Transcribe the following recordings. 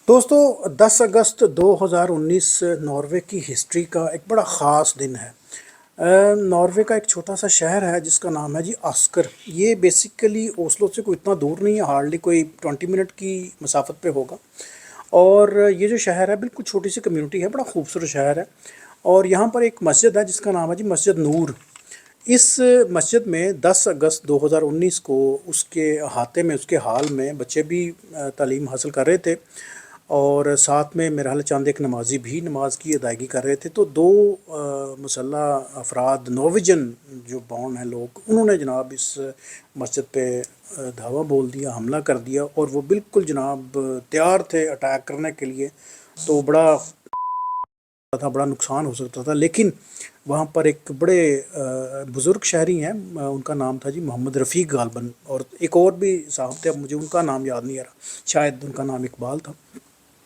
दोस्तों 10 अगस्त 2019 नॉर्वे की हिस्ट्री का एक बड़ा ख़ास दिन है। नॉर्वे का एक छोटा सा शहर है जिसका नाम है जी आस्कर। ये बेसिकली ओस्लो से कोई इतना दूर नहीं है, हार्डली कोई 20 मिनट की मसाफत पे होगा। और ये जो शहर है बिल्कुल छोटी सी कम्युनिटी है, बड़ा खूबसूरत शहर है। और यहाँ पर एक मस्जिद है जिसका नाम है जी मस्जिद नूर। इस मस्जिद में 10 अगस्त 2019 को उसके अहाते में, उसके हाल में बच्चे भी तालीम हासिल कर रहे थे और साथ में मेरा ख्याल चंद एक नमाजी भी नमाज की अदायगी कर रहे थे। तो दो मुसल्ह अफराद नॉर्वेजन जो बॉर्न हैं लोग, उन्होंने जनाब इस मस्जिद पे धावा बोल दिया, हमला कर दिया और वो बिल्कुल जनाब तैयार थे अटैक करने के लिए। तो बड़ा नुकसान हो सकता था, लेकिन वहाँ पर एक बड़े बुज़ुर्ग शहरी हैं, उनका नाम था जी मोहम्मद रफ़ीक गालबन, और एक और भी साहब थे, अब मुझे उनका नाम याद नहीं आ रहा, शायद उनका नाम इकबाल था।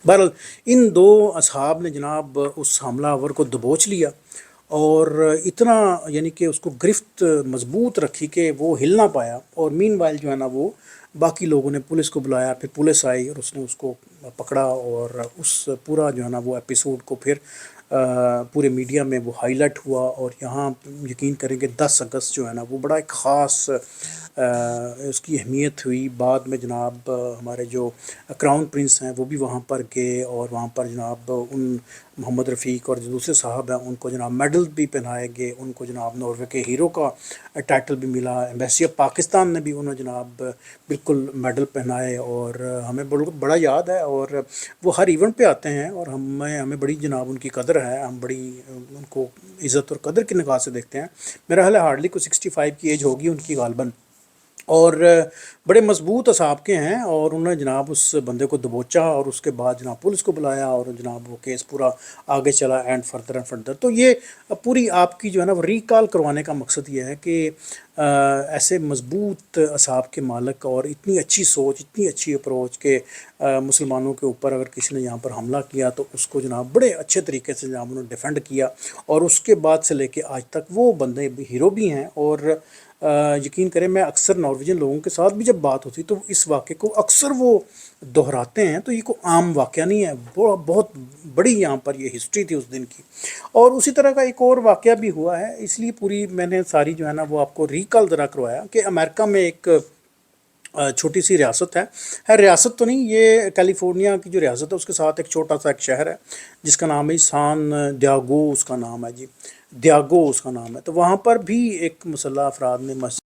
बहरहाल इन दो असहाब ने जनाब उस हमलावर को दबोच लिया और इतना यानी कि उसको गिरफ्त मजबूत रखी कि वो हिल ना पाया। और मीनवाइल जो है ना वो बाकी लोगों ने पुलिस को बुलाया, फिर पुलिस आई और उसने उसको पकड़ा और उस पूरा जो है ना वो एपिसोड को फिर पूरे मीडिया में वो हाईलाइट हुआ। और यहाँ यकीन करेंगे 10 अगस्त जो है ना वो बड़ा एक ख़ास उसकी अहमियत हुई। बाद में जनाब हमारे जो क्राउन प्रिंस हैं वो भी वहाँ पर गए और वहाँ पर जनाब उन मोहम्मद रफ़ीक और जो दूसरे साहब हैं उनको जनाब मेडल भी पहनाए गए, उनको जनाब नॉर्वे के हीरो का टाइटल भी मिला। एम्बेसी ऑफ पाकिस्तान ने भी उन्हें जनाब बिल्कुल मेडल पहनाए और हमें बड़ा याद है। और वो हर इवेंट पे आते हैं और हमें बड़ी जनाब उनकी कदर है, हम बड़ी उनको इज़्ज़त और कदर की निगाह से देखते हैं। मेरा हाल है हार्डली को 65 की एज होगी उनकी गालबन, और बड़े मजबूत असाब के हैं। और उन्होंने जनाब उस बंदे को दबोचा और उसके बाद जनाब पुलिस को बुलाया और जनाब वो केस पूरा आगे चला एंड फर्दर। तो ये पूरी आपकी जो है ना वो रिकॉल करवाने का मकसद ये है कि ऐसे मजबूत असाब के मालिक और इतनी अच्छी सोच, इतनी अच्छी अप्रोच के मुसलमानों के ऊपर अगर किसी ने यहाँ पर हमला किया तो उसको जनाब बड़े अच्छे तरीके से जनाब उन्होंने डिफेंड किया। और उसके बाद से लेके आज तक वो बंदे हीरो भी हैं। और यकीन करें मैं अक्सर नॉर्वेजियन लोगों के साथ भी जब बात होती तो इस वाक़े को अक्सर वो दोहराते हैं। तो ये कोई आम वाक़या नहीं है, बहुत बड़ी यहाँ पर ये हिस्ट्री थी उस दिन की। और उसी तरह का एक और वाक़या भी हुआ है, इसलिए पूरी मैंने सारी जो है ना वो आपको रिकॉल ज़रा करवाया कि अमेरिका में एक छोटी सी रियासत है रियासत तो नहीं, ये कैलिफोर्निया की जो रियासत है उसके साथ एक छोटा सा एक शहर है जिसका नाम है सान डियागो, उसका नाम है जी डियागो उसका नाम है। तो वहाँ पर भी एक मुसल्ह अफराद ने मस्जिद,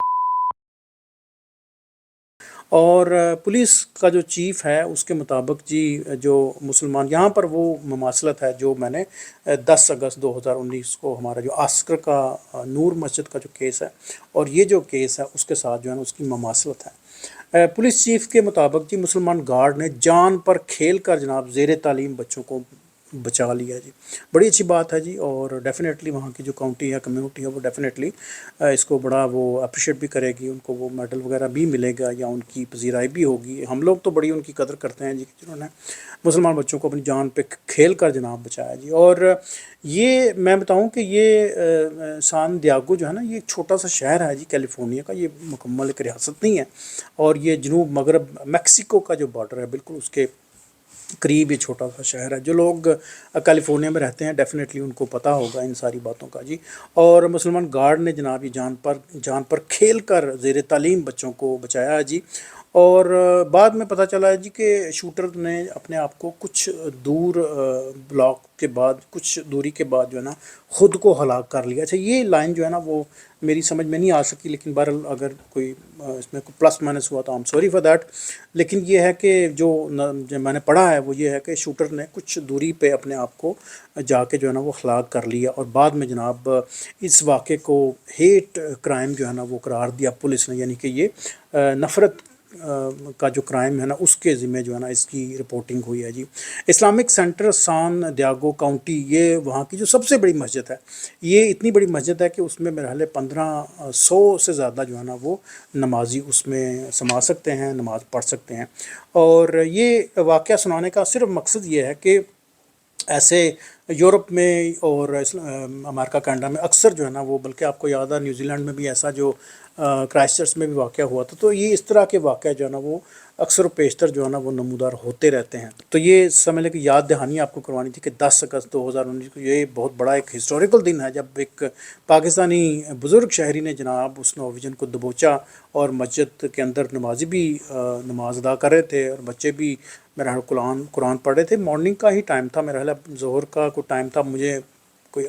और पुलिस का जो चीफ़ है उसके मुताबिक जी जो मुसलमान यहाँ पर वो ममासलत है जो मैंने 10 अगस्त 2019 को हमारा जो आस्कर का नूर मस्जिद का जो केस है और ये जो केस है उसके साथ जो है ना उसकी ममासलत है। पुलिस चीफ़ के मुताबिक जी मुसलमान गार्ड ने जान पर खेल कर जनाब ज़ेर तालीम बच्चों को बचा लिया जी। बड़ी अच्छी बात है जी। और डेफ़िनेटली वहाँ की जो काउंटी है, कम्युनिटी है, वो डेफ़िनेटली इसको बड़ा वो अप्रिशिएट भी करेगी, उनको वो मेडल वगैरह भी मिलेगा या उनकी पजीराई भी होगी। हम लोग तो बड़ी उनकी कदर करते हैं जी जिन्होंने मुसलमान बच्चों को अपनी जान पे खेल कर जनाब बचाया जी। और ये मैं बताऊं कि ये सान डियागो जो है ना ये एक छोटा सा शहर है जी कैलिफोर्निया का, ये मुकम्मल एक रियासत नहीं है। और ये जनूब मगरब मैक्सिको का जो बॉर्डर है बिल्कुल उसके करीब ये छोटा सा शहर है। जो लोग कैलिफोर्निया में रहते हैं डेफ़िनेटली उनको पता होगा इन सारी बातों का जी। और मुसलमान गार्ड ने जनाब ये जान पर खेल कर ज़ेर तालीम बच्चों को बचाया है जी। और बाद में पता चला है जी कि शूटर ने अपने आप को कुछ दूर ब्लॉक के बाद, कुछ दूरी के बाद जो है ना ख़ुद को हलाक कर लिया। अच्छा, ये लाइन जो है ना वो मेरी समझ में नहीं आ सकी, लेकिन बहरहाल अगर कोई इसमें कोई प्लस माइनस हुआ तो I am sorry for that. लेकिन ये है कि जो मैंने पढ़ा है वो ये है कि शूटर ने कुछ दूरी पे अपने आप को जाके जो है ना वो हलाक कर लिया। और बाद में जनाब इस वाक़े को हेट क्राइम जो है ना वो करार दिया पुलिस ने, यानी कि ये नफ़रत का जो क्राइम है ना उसके ज़िम्मे जो है ना इसकी रिपोर्टिंग हुई है जी। इस्लामिक सेंटर सान डियागो काउंटी, ये वहाँ की जो सबसे बड़ी मस्जिद है, ये इतनी बड़ी मस्जिद है कि उसमें मेरे ख्याल 1500 से ज़्यादा जो है ना वो नमाजी उसमें समा सकते हैं, नमाज़ पढ़ सकते हैं। और ये वाक़या सुनाने का सिर्फ मकसद ये है कि ऐसे यूरोप में और अमेरिका कनाडा में अक्सर जो है ना वो, बल्कि आपको याद है न्यूजीलैंड में भी ऐसा जो क्राइस्ट चर्च में भी वाक़या हुआ था। तो ये इस तरह के वाक़या जो है ना वो اکثر و بیشتر جو ہے نا وہ نمودار ہوتے رہتے ہیں. تو یہ سمجھ لیں کہ یاد دہانی آپ کو کروانی تھی کہ 10 اگست 2019 کو یہ بہت بڑا ایک ہسٹوریکل دن ہے جب ایک پاکستانی بزرگ شہری نے جناب اس نوویژن کو دبوچا اور مسجد کے اندر نمازی بھی نماز ادا کر رہے تھے اور بچے بھی میرا قرآن پڑھ رہے تھے. مارننگ کا ہی ٹائم تھا، میرا خیال ظہر کا کوئی ٹائم تھا، مجھے کوئی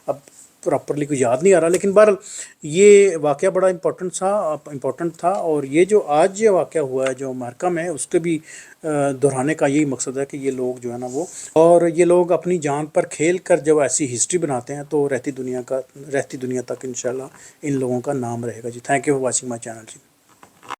اب پراپرلی کوئی یاد نہیں آ رہا، لیکن بہرحال یہ واقعہ بڑا امپورٹنٹ تھا. اور یہ جو آج یہ واقعہ ہوا ہے جو امریکہ میں، اس کے بھی دہرانے کا یہی مقصد ہے کہ یہ لوگ جو ہے نا وہ، اور یہ لوگ اپنی جان پر کھیل کر جب ایسی ہسٹری بناتے ہیں تو رہتی دنیا تک انشاءاللہ ان لوگوں کا نام رہے گا. جی thank you for watching my channel. G.